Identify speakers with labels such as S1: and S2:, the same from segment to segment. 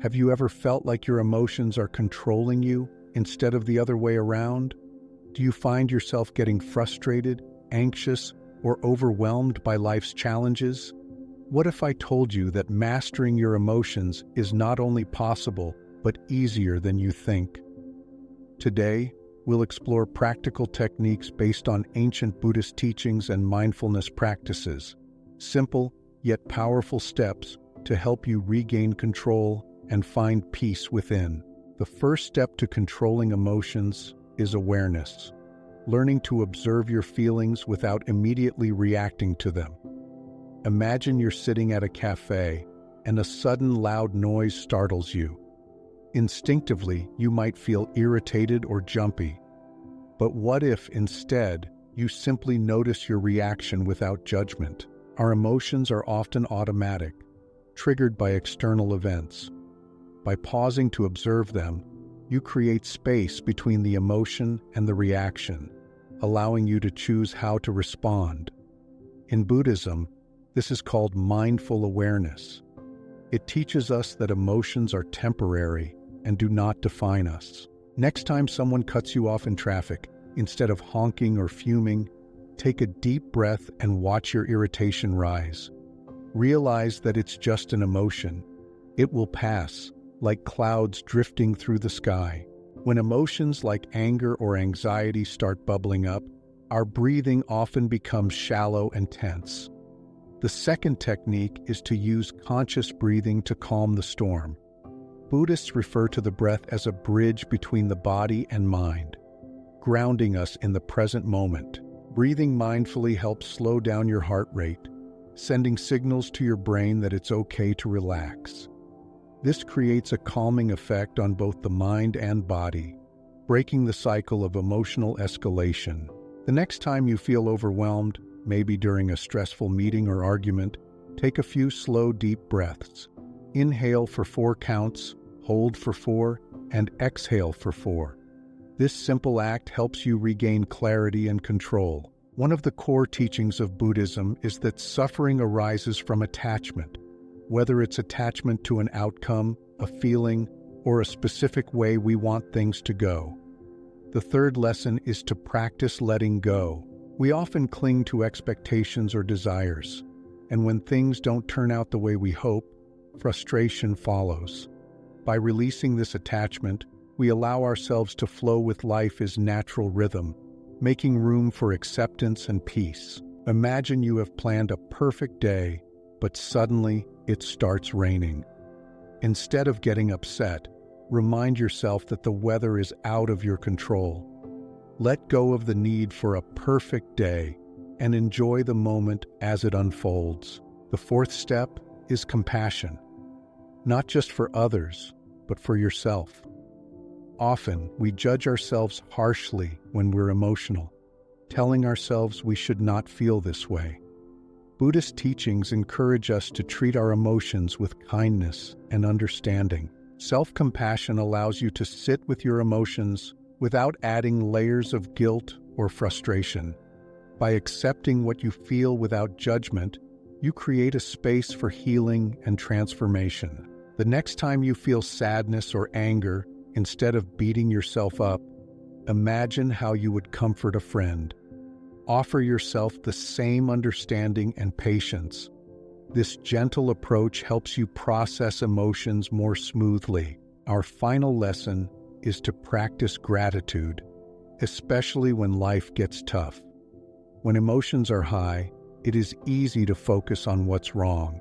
S1: Have you ever felt like your emotions are controlling you instead of the other way around? Do you find yourself getting frustrated, anxious, or overwhelmed by life's challenges? What if I told you that mastering your emotions is not only possible, but easier than you think? Today, we'll explore practical techniques based on ancient Buddhist teachings and mindfulness practices. Simple, yet powerful steps to help you regain control and find peace within. The first step to controlling emotions is awareness, learning to observe your feelings without immediately reacting to them. Imagine you're sitting at a cafe and a sudden loud noise startles you. Instinctively, you might feel irritated or jumpy. But what if, instead, you simply notice your reaction without judgment? Our emotions are often automatic, triggered by external events. By pausing to observe them, you create space between the emotion and the reaction, allowing you to choose how to respond. In Buddhism, this is called mindful awareness. It teaches us that emotions are temporary and do not define us. Next time someone cuts you off in traffic, instead of honking or fuming, take a deep breath and watch your irritation rise. Realize that it's just an emotion. It will pass, like clouds drifting through the sky. When emotions like anger or anxiety start bubbling up, our breathing often becomes shallow and tense. The second technique is to use conscious breathing to calm the storm. Buddhists refer to the breath as a bridge between the body and mind, grounding us in the present moment. Breathing mindfully helps slow down your heart rate, sending signals to your brain that it's okay to relax. This creates a calming effect on both the mind and body, breaking the cycle of emotional escalation. The next time you feel overwhelmed, maybe during a stressful meeting or argument, take a few slow, deep breaths. Inhale for 4 counts, hold for 4, and exhale for 4. This simple act helps you regain clarity and control. One of the core teachings of Buddhism is that suffering arises from attachment, whether it's attachment to an outcome, a feeling, or a specific way we want things to go. The third lesson is to practice letting go. We often cling to expectations or desires, and when things don't turn out the way we hope, frustration follows. By releasing this attachment, we allow ourselves to flow with life's natural rhythm, making room for acceptance and peace. Imagine you have planned a perfect day, but suddenly it starts raining. Instead of getting upset, remind yourself that the weather is out of your control. Let go of the need for a perfect day and enjoy the moment as it unfolds. The fourth step is compassion, not just for others, but for yourself. Often, we judge ourselves harshly when we're emotional, telling ourselves we should not feel this way. Buddhist teachings encourage us to treat our emotions with kindness and understanding. Self-compassion allows you to sit with your emotions without adding layers of guilt or frustration. By accepting what you feel without judgment, you create a space for healing and transformation. The next time you feel sadness or anger, instead of beating yourself up, imagine how you would comfort a friend. Offer yourself the same understanding and patience. This gentle approach helps you process emotions more smoothly. Our final lesson is to practice gratitude, especially when life gets tough. When emotions are high, it is easy to focus on what's wrong.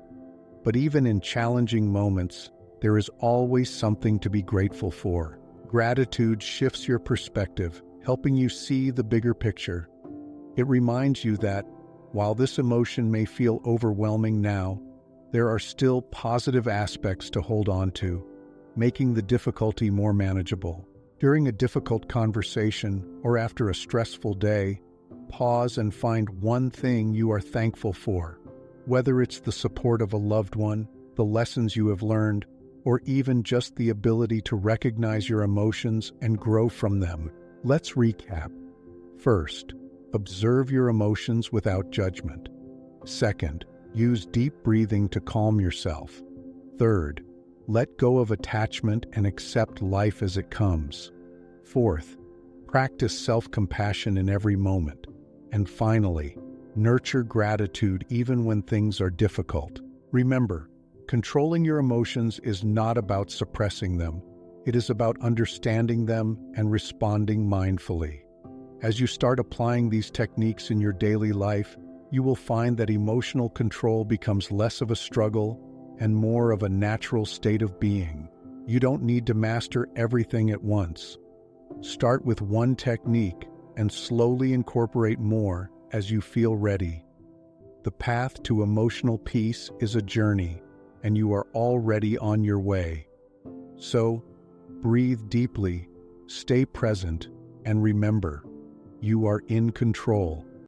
S1: But even in challenging moments, there is always something to be grateful for. Gratitude shifts your perspective, helping you see the bigger picture. It reminds you that, while this emotion may feel overwhelming now, there are still positive aspects to hold on to, making the difficulty more manageable. During a difficult conversation or after a stressful day, pause and find one thing you are thankful for. Whether it's the support of a loved one, the lessons you have learned, or even just the ability to recognize your emotions and grow from them. Let's recap. First, observe your emotions without judgment. Second, use deep breathing to calm yourself. Third, Let go of attachment and accept life as it comes. Fourth, practice self-compassion in every moment. And finally, nurture gratitude even when things are difficult. Remember, controlling your emotions is not about suppressing them. It is about understanding them and responding mindfully. As you start applying these techniques in your daily life, you will find that emotional control becomes less of a struggle and more of a natural state of being. You don't need to master everything at once. Start with one technique and slowly incorporate more as you feel ready. The path to emotional peace is a journey, and you are already on your way. So, breathe deeply, stay present, and remember, you are in control.